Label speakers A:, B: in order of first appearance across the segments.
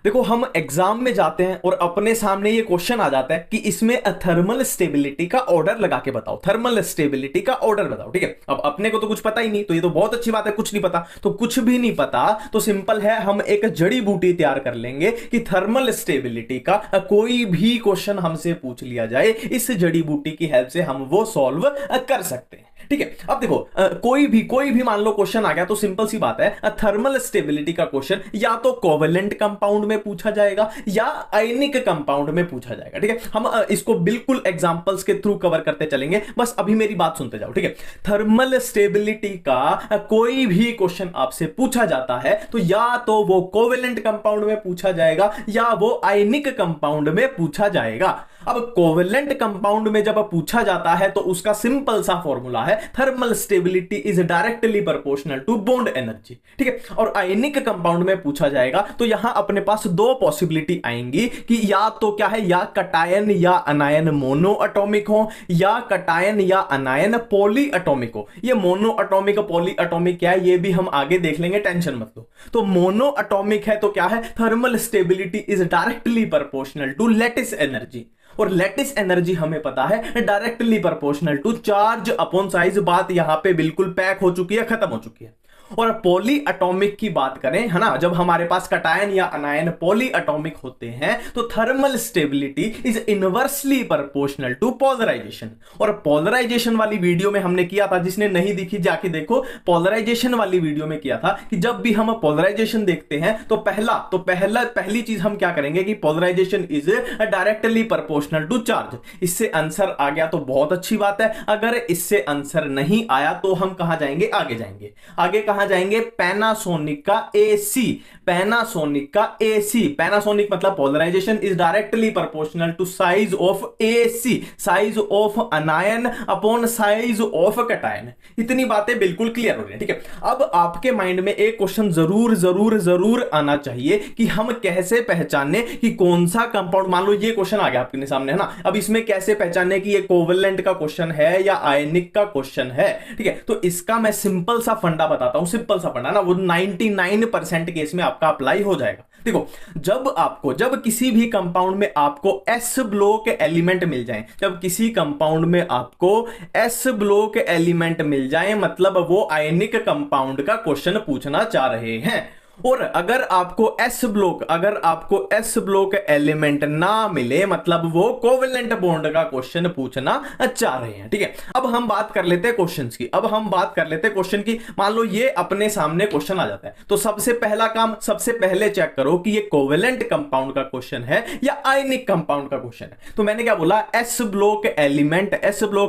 A: देखो हम एग्जाम में जाते हैं और अपने सामने ये क्वेश्चन आ जाता है कि इसमें थर्मल स्टेबिलिटी का ऑर्डर लगा के बताओ, थर्मल स्टेबिलिटी का ऑर्डर बताओ। ठीक है, अब अपने को तो कुछ पता ही नहीं, तो ये तो बहुत अच्छी बात है, कुछ नहीं पता। तो कुछ भी नहीं पता तो सिंपल है, हम एक जड़ी बूटी तैयार कर लेंगे कि थर्मल स्टेबिलिटी का कोई भी क्वेश्चन हमसे पूछ लिया जाए, इस जड़ी बूटी की हेल्प से हम वो सॉल्व कर सकते हैं। ठीक है, अब देखो कोई भी मान लो क्वेश्चन आ गया तो सिंपल सी बात है, थर्मल स्टेबिलिटी का क्वेश्चन या तो कोवेलेंट कंपाउंड में पूछा जाएगा या आयनिक कंपाउंड में पूछा जाएगा। ठीक है, हम इसको बिल्कुल एग्जांपल्स के थ्रू कवर करते चलेंगे, बस अभी मेरी बात सुनते जाओ। ठीक है, थर्मल स्टेबिलिटी का कोई भी क्वेश्चन आपसे पूछा जाता है तो या तो वो कोवेलेंट कंपाउंड में पूछा जाएगा या वो आयनिक कंपाउंड में पूछा जाएगा। अब कोवेलेंट कंपाउंड में जब पूछा जाता है तो उसका सिंपल सा फॉर्मूला है, thermal stability is directly proportional to bond energy. ठीक है, और आयनिक कंपाउंड में पूछा जाएगा तो यहां अपने पास दो पॉसिबिलिटी आएंगी कि या तो क्या है, या कटायन या अनायन मोनो एटॉमिक हो या कटायन या अनायन पॉली एटॉमिक हो। ये मोनो एटॉमिक पॉली एटॉमिक क्या है ये भी हम आगे देख लेंगे, टेंशन मत लो। तो मोनो एटॉमिक है तो क्या है, thermal stability is directly proportional to lattice energy, और लैटिस एनर्जी हमें पता है directly proportional to charge upon size. बात यहां पे बिल्कुल पैक हो चुकी है, खत्म हो चुकी है। और पॉली एटॉमिक की बात करें, है ना, जब हमारे पास कटायन या अनायन पॉली एटॉमिक होते हैं तो thermal stability is inversely proportional to polarization. और पोलराइजेशन वाली वीडियो में हमने किया था, जिसने नहीं देखी जाके देखो, पोलराइजेशन वाली वीडियो में किया था कि जब भी हम पोलराइजेशन देखते हैं तो पहली चीज हम क्या करेंगे कि polarization is directly proportional to charge. इससे आंसर आ गया तो बहुत अच्छी बात है, अगर इससे आंसर नहीं आया तो हम कहां जाएंगे, आगे जाएंगे। आगे कहां जाएंगे, पैनासोनिक का एसी, पैनासोनिक का एसी। पैनासोनिक मतलब polarization is directly proportional to size of AC, size of anion upon size of cation. इतनी बातें बिल्कुल क्लियर हो रही है। ठीक है, अब आपके माइंड में एक क्वेश्चन जरूर जरूर जरूर आना चाहिए कि हम कैसे पहचाने कि कौन सा कंपाउंड, मान लो ये क्वेश्चन आ गया आपके सामने, है ना, अब इसमें कैसे पहचाने कि ये कोवेलेंट का क्वेश्चन है या आयनिक का क्वेश्चन है। ठीक है, तो इसका मैं सिंपल सा फंडा बताता हूं, सिंपल सा फंडा ना, वो 99% केस में आपका अप्लाई हो जाएगा। देखो, जब किसी भी कंपाउंड में आपको एस ब्लॉक एलिमेंट मिल जाए, जब किसी कंपाउंड में आपको एस ब्लॉक एलिमेंट मिल जाए मतलब वो आयनिक कंपाउंड का क्वेश्चन पूछना चाह रहे हैं। और अगर आपको एस ब्लॉक एलिमेंट ना मिले मतलब वो कोवेलेंट बॉन्ड का क्वेश्चन पूछना चाह रहे हैं। ठीक है, अब हम बात कर लेते हैं क्वेश्चंस की, क्वेश्चन की। मान लो ये अपने सामने क्वेश्चन आ जाता है तो सबसे पहला काम, सबसे पहले चेक करो कि ये कोवेलेंट कंपाउंड का क्वेश्चन है या आयनिक कंपाउंड का क्वेश्चन है। तो मैंने क्या बोला, एस ब्लॉक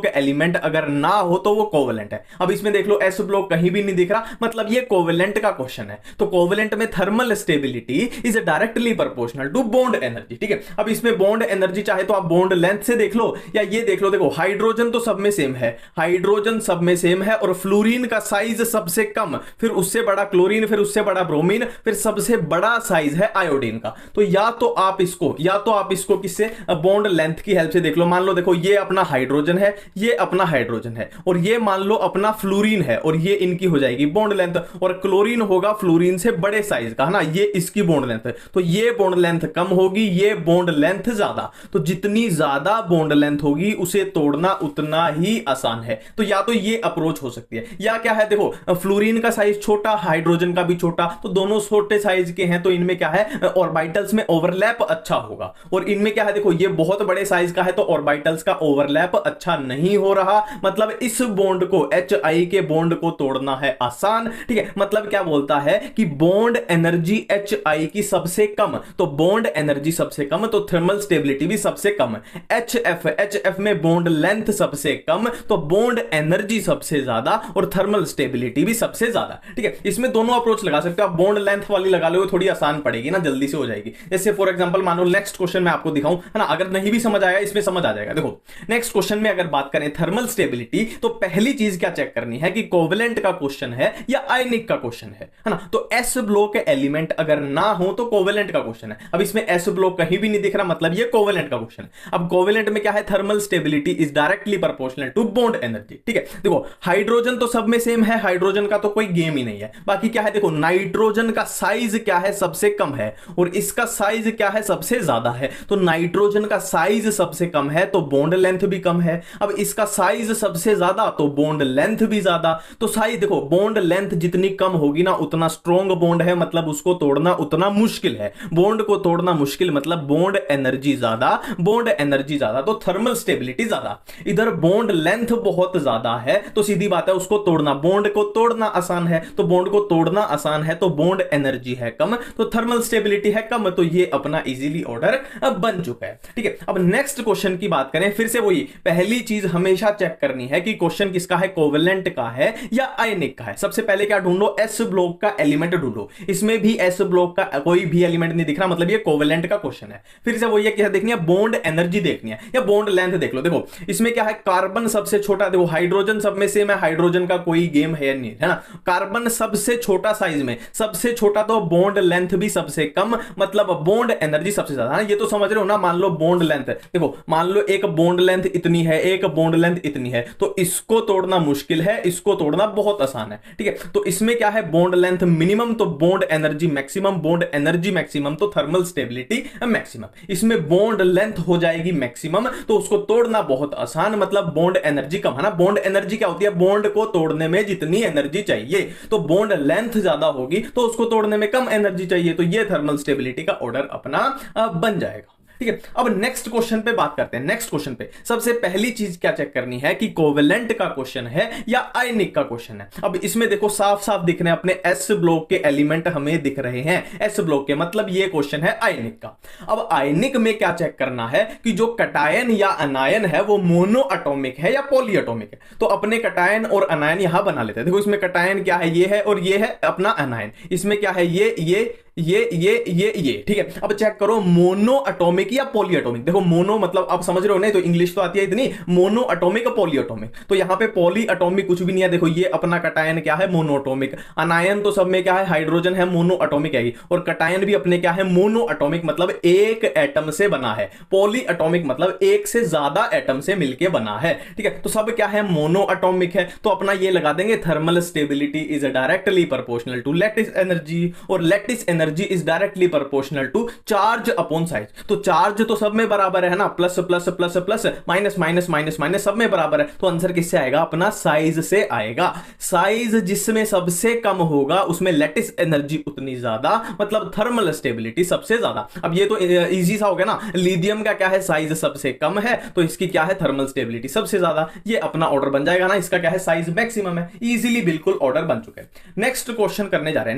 A: एलिमेंट अगर ना हो तो वो कोवेलेंट है। अब इसमें देख लो एस ब्लॉक कहीं भी नहीं दिख रहा, मतलब ये कोवेलेंट का क्वेश्चन है। तो कोवेलेंट में thermal stability is directly proportional to bond energy. ठीक है, अब इसमें बॉन्ड एनर्जी चाहे तो आप बॉन्ड लेंथ से देख लो या ये देख लो। देखो, हाइड्रोजन तो सब में सेम है, और फ्लोरीन का साइज सबसे कम, फिर उससे बड़ा क्लोरीन, फिर उससे बड़ा ब्रोमीन, फिर सबसे बड़ा साइज है आयोडीन का। तो या तो आप इसको किससे, बॉन्ड लेंथ की हेल्प से देख लो। मान लो देखो, ये अपना हाइड्रोजन है, ये अपना हाइड्रोजन है, और ये मान लो अपना फ्लोरीन है, और ये इनकी हो जाएगी बॉन्ड लेंथ, और क्लोरीन होगा फ्लोरीन से बड़े साइज का, है ना, ये इसकी बॉन्ड लेंथ है। तो ये बॉन्ड लेंथ कम होगी, ये बॉन्ड लेंथ ज्यादा। तो जितनी ज्यादा बॉन्ड लेंथ होगी उसे तोड़ना उतना ही आसान है। तो या तो ये अप्रोच हो सकती है, या क्या है, देखो फ्लोरीन का साइज छोटा, हाइड्रोजन का भी छोटा, तो दोनों छोटे साइज के हैं, तो इनमें क्या है, ऑर्बिटल्स में ओवरलैप अच्छा होगा। और इनमें क्या है, देखो ये बहुत बड़े साइज का है तो ऑर्बिटल्स का ओवरलैप अच्छा नहीं हो रहा, मतलब इस बॉन्ड को, HI के बॉन्ड को तोड़ना है आसान। ठीक है, मतलब क्या बोलता है कि बॉन्ड एनर्जी HI की सबसे कम, तो बॉन्ड एनर्जी सबसे कम तो थर्मल स्टेबिलिटी भी सबसे कम। HF में बॉन्ड लेंथ सबसे कम तो बॉन्ड एनर्जी सबसे ज्यादा, और थर्मल स्टेबिलिटी भी सबसे ज्यादा। ठीक है, इसमें दोनों अप्रोच लगा सकते हो आप। बॉन्ड लेंथ वाली लगा लो, थोड़ी आसान पड़ेगी ना, जल्दी से हो जाएगी। जैसे फॉर एग्जांपल मान लो नेक्स्ट क्वेश्चन में आपको दिखाऊं, है ना, अगर नहीं भी समझ आया इसमें समझ आ जाएगा। देखो नेक्स्ट क्वेश्चन में अगर बात करें थर्मल स्टेबिलिटी, तो पहली चीज क्या चेक करनी है कि कोवेलेंट का क्वेश्चन है या आयनिक का क्वेश्चन है ना। तो एस ब्लॉक एलिमेंट अगर ना हो तो कोवेलेंट का क्वेश्चन है। अब इसमें एस ब्लॉक कहीं भी नहीं दिख रहा, मतलब ये कोवेलेंट का क्वेश्चन है। अब कोवेलेंट में क्या है, thermal stability is directly proportional to bond energy. ठीक है, देखो हाइड्रोजन तो सब में सेम है, हाइड्रोजन का तो कोई गेम ही नहीं है। बाकी क्या है, देखो नाइट्रोजन का साइज क्या है, सबसे कम है, और इसका साइज क्या है, सबसे ज्यादा है। तो नाइट्रोजन का साइज सबसे कम है तो बॉन्ड लेंथ भी कम है। अब इसका साइज सबसे ज्यादा तो बॉन्ड लेंथ भी ज्यादा। तो साइज देखो, बॉन्ड लेंथ जितनी कम होगी ना उतना स्ट्रॉन्ग बॉन्ड है, मतलब उसको तोड़ना उतना मुश्किल है। बॉन्ड को तोड़ना मुश्किल मतलब बॉन्ड एनर्जी ज्यादा, बॉन्ड एनर्जी ज्यादा तो थर्मल स्टेबिलिटी ज्यादा। इधर बॉन्ड लेंथ बहुत ज्यादा है तो सीधी बात है उसको तोड़ना, बॉन्ड को तोड़ना आसान है, तो बॉन्ड को तोड़ना आसान है तो बॉन्ड एनर्जी है कम तो थर्मल स्टेबिलिटी है कम। तो ये अपना इजीली ऑर्डर बन चुका है। ठीक है, अब नेक्स्ट क्वेश्चन की बात करें, फिर से वही पहली चीज हमेशा चेक करनी है कि क्वेश्चन किसका है, कोवेलेंट का है या आयनिक का है। सबसे पहले क्या ढूंढो, एस ब्लॉक का एलिमेंट ढूंढो। इसमें भी एस ब्लॉक का कोई भी एलिमेंट नहीं दिख रहा, मतलब ये कोवेलेंट का क्वेश्चन है। फिर से वही है, क्या देखनी है, बॉन्ड एनर्जी देखनी है या बॉन्ड लेंथ देख लो। देखो इसमें क्या है, कार्बन सबसे छोटा, देखो हाइड्रोजन सब में सेम है, हाइड्रोजन का कोई गेम है नहीं, है ना। कार्बन सबसे छोटा साइज में, सबसे छोटा तो बॉन्ड लेंथ भी सबसे कम, मतलब बॉन्ड एनर्जी सबसे ज्यादा है। ये तो समझ रहे हो ना। मान लो बॉन्ड लेंथ, देखो मान लो एक बॉन्ड लेंथ इतनी है, एक बॉन्ड लेंथ इतनी है, तो इसको तोड़ना मुश्किल है, इसको तोड़ना बहुत आसान है। ठीक है, तो इसमें क्या है, बॉन्ड लेंथ मिनिमम तो bond energy maximum, bond energy maximum तो थर्मल स्टेबिलिटी मैक्सिमम। इसमें बॉन्ड लेंथ हो जाएगी मैक्सिमम तो उसको तोड़ना बहुत आसान, मतलब बॉन्ड एनर्जी कम है ना। बॉन्ड एनर्जी क्या होती है, बॉन्ड को तोड़ने में जितनी एनर्जी चाहिए, तो बॉन्ड लेंथ ज्यादा होगी तो उसको तोड़ने में कम एनर्जी चाहिए, तो ये थर्मल स्टेबिलिटी का ऑर्डर अपना बन जाएगा। ठीक है, अब नेक्स्ट क्वेश्चन पे बात करते हैं। नेक्स्ट क्वेश्चन पे सबसे पहली चीज क्या चेक करनी है कि कोवेलेंट का क्वेश्चन है या आयनिक का क्वेश्चन है। अब इसमें देखो साफ साफ दिख रहे हैं अपने एस ब्लॉक के एलिमेंट हमें दिख रहे हैं, एस ब्लॉक के, मतलब ये क्वेश्चन है आयनिक का। अब आयनिक में क्या चेक करना है कि जो कटायन या अनायन है वो मोनो एटॉमिक है या पॉली एटॉमिक है। तो अपने कटायन और अनायन यहां बना लेते हैं। देखो इसमें कटायन क्या है, ये है, और ये है अपना अनायन। इसमें क्या है, ये ठीक है। अब चेक करो मोनो एटॉमिक या पॉली एटॉमिक। देखो मोनो मतलब आप समझ रहे हो नहीं, तो इंग्लिश तो आती है इतनी, मोनो एटॉमिक पॉली एटॉमिक। तो यहां पे पॉली एटॉमिक कुछ भी नहीं है। देखो ये अपना कटायन क्या है, मोनो एटॉमिक। अनायन तो सब में क्या है, हाइड्रोजन है, मोनो एटॉमिक है। और कटायन भी अपने क्या है, मोनो एटॉमिक, मतलब एक एटम से बना है। पॉली एटॉमिक मतलब एक से ज्यादा एटम से मिलकर बना है। ठीक है, तो सब क्या है, मोनो एटॉमिक है। तो अपना ये लगा देंगे, thermal stability is directly proportional to lattice energy, और lattice energy is directly proportional to charge upon size. तो चार्ज तो सब में बराबर है ना, plus plus plus plus minus minus minus minus सब में बराबर है। तो आंसर किससे आएगा, अपना साइज से आएगा। साइज जिसमें सबसे कम होगा उसमें लैटिस एनर्जी उतनी ज्यादा, मतलब थर्मल स्टेबिलिटी सबसे ज्यादा। अब ये तो इजी सा हो गया ना, लिथियम का क्या है, साइज सबसे कम है तो इसकी क्या है, थर्मल स्टेबिलिटी सबसे ज्यादा। ये अपना ऑर्डर बन जाएगा ना, इसका क्या है, साइज मैक्सिमम है। इजीली बिल्कुल ऑर्डर बन चुके हैं। नेक्स्ट क्वेश्चन करने जा रहे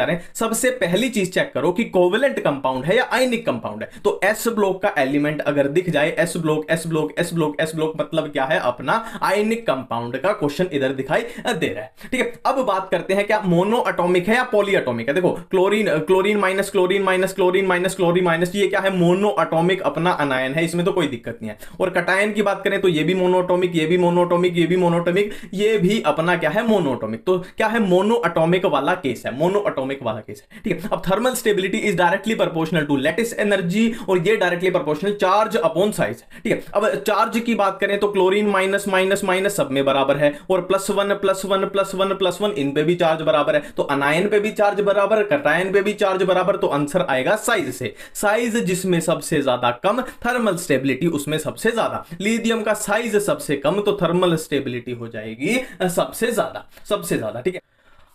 A: हैं। सबसे पहली चीज चेक करो कि कोवेलेंट कंपाउंड है या आयनिक कंपाउंड है। तो एस ब्लॉक का एलिमेंट अगर दिख जाए, S block S block S block S block, मतलब क्या है, अपना आयनिक कंपाउंड का क्वेश्चन इधर दिखाई दे रहा है। ठीक है, अब बात करते हैं क्या मोनो एटॉमिक है या पॉली एटॉमिक है। देखो chlorine minus chlorine minus chlorine minus chlorine minus, ये क्या है, मोनो एटॉमिक अपना अनायन है, इसमें तो कोई दिक्कत नहीं है। और कटायन की बात करें तो ये भी मोनोएटॉमिक, ये भी मोनोएटॉमिक, ये भी मोनोएटॉमिक, ये भी अपना क्या है, मोनोएटॉमिक। तो क्या है, मोनो एटॉमिक वाला केस है, मोनो एटॉमिक वाला केस है। ठीक है, अब thermal stability is directly proportional to lattice energy, और ये directly proportional charge upon size. ठीक है, अब चार्ज की बात करें तो क्लोरीन माइनस माइनस माइनस सब में बराबर है, और plus one plus one plus one plus one in पे भी चार्ज बराबर है। तो अनायन पे भी चार्ज बराबर, कटायन पे भी चार्ज बराबर, तो आंसर आएगा साइज से। साइज जिसमें सबसे ज्यादा कम, थर्मल स्टेबिलिटी उसमें सबसे ज्यादा। लिथियम का साइज सबसे कम तो थर्मल स्टेबिलिटी हो जाएगी सबसे ज्यादा, सबसे ज्यादा। ठीक है,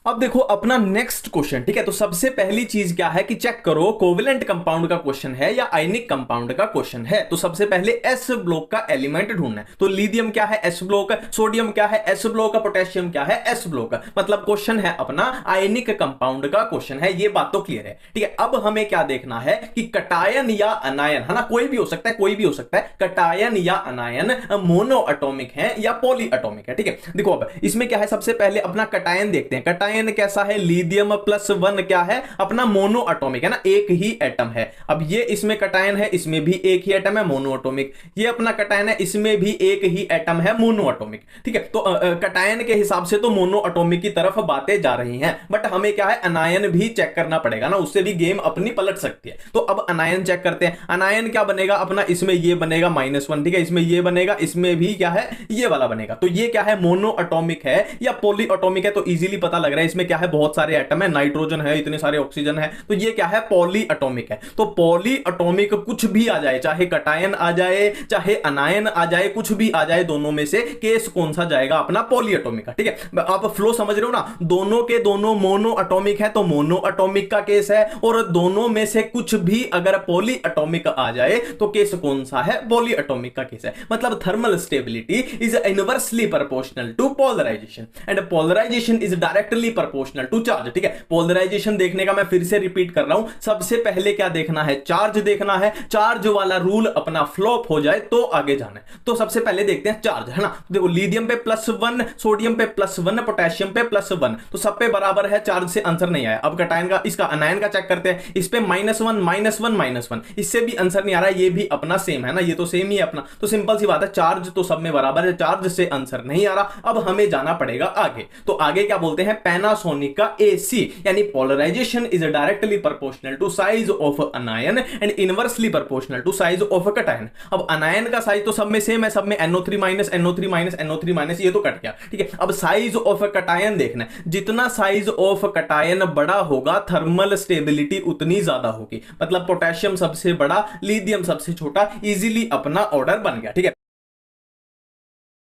A: अब देखो अपना नेक्स्ट क्वेश्चन। ठीक है, तो सबसे पहली चीज क्या है कि चेक करो कोवेलेंट कंपाउंड का क्वेश्चन है या आयनिक कंपाउंड का क्वेश्चन है। तो सबसे पहले एस ब्लॉक का एलिमेंट ढूंढना है। तो लिथियम क्या है, एस ब्लॉक, सोडियम क्या है, एस ब्लॉक, पोटेशियम क्या है, एस ब्लॉक। मतलब क्वेश्चन है अपना आयनिक कंपाउंड का क्वेश्चन है, ये बात तो क्लियर है। ठीक है, अब हमें क्या देखना है कि कटायन या अनायन, है ना, कोई भी हो सकता है, कोई भी हो सकता है, कटायन या अनायन मोनो एटॉमिक है या पॉली एटॉमिक है। ठीक है, देखो अब इसमें क्या है, सबसे पहले अपना कटायन देखते हैं। कटायन कटायन कैसा है, लिथियम प्लस 1 क्या है, अपना मोनो एटॉमिक है ना, एक ही एटम है। अब ये इसमें कटायन है, इसमें भी एक ही एटम है, मोनो एटॉमिक। ये अपना कटायन है, इसमें भी एक ही एटम है, मोनो एटॉमिक। ठीक है, तो कटायन के हिसाब से तो मोनो एटॉमिक की तरफ बातें जा रही हैं, बट हमें क्या है, अनायन भी चेक करना पड़ेगा ना, उससे भी गेम अपनी पलट सकती है। तो अब अनायन चेक करते हैं। अनायन क्या बनेगा अपना, इसमें ये बनेगा -1, ठीक है, इसमें ये बनेगा, इसमें भी क्या है, ये वाला बनेगा। तो ये क्या है, मोनो एटॉमिक है या पॉली एटॉमिक है, तो इजीली पता लग रहा है इसमें क्या है, बहुत सारे एटम है, नाइट्रोजन है, इतने सारे ऑक्सीजन है, तो ये क्या है, पॉली एटॉमिक है। तो पॉली एटॉमिक कुछ भी आ जाए, चाहे कटायन आ जाए चाहे अनायन आ जाए, कुछ भी आ जाए, दोनों में से केस कौन सा जाएगा, अपना पॉली एटॉमिक का। ठीक है, आप फ्लो समझ रहे हो ना, दोनों के दोनों मोनो एटॉमिक है तो मोनो एटॉमिक का केस है, और दोनों में से कुछ भी अगर पॉली एटॉमिक आ जाए तो केस कौन सा है, पॉली एटॉमिक का केस है। मतलब thermal stability is inversely proportional to polarization and polarization is directly proportional to charge. ठीक है, पोलराइजेशन देखने का मैं फिर से रिपीट कर रहा हूं, सबसे पहले क्या देखना है, चार्ज देखना है। चार्ज वाला रूल अपना फ्लॉप हो जाए तो आगे जाना है। तो सबसे पहले देखते हैं चार्ज, है ना। देखो लिथियम पे +1, सोडियम पे +1, पोटेशियम पे +1, तो सब पे बराबर है, चार्ज से आंसर नहीं आया। अब कटायन का, इसका अनायन का चेक करते हैं, इस पे -1 -1 -1, इससे भी आंसर नहीं आ रहा, ये भी अपना सेम है ना, ये तो सेम ही है अपना। तो सिंपल सी बात है, चार्ज तो सब में बराबर है, चार्ज से आंसर नहीं आ रहा। अब हमें जाना पड़ेगा आगे। तो आगे क्या बोलते हैं, पैनासोनिक का AC, यानी polarization is directly proportional to size of anion and inversely proportional to size of cation. अब अनायन का साइज तो सब में सेम है, सब में NO3 NO3 NO3, ये तो कट गया। ठीक है, अब साइज ऑफ कटायन देखना है, जितना साइज ऑफ कटायन बड़ा होगा थर्मल स्टेबिलिटी उतनी ज्यादा होगी। मतलब पोटेशियम सबसे बड़ा, लिथियम सबसे छोटा, इजीली अपना ऑर्डर बन गया। ठीक है,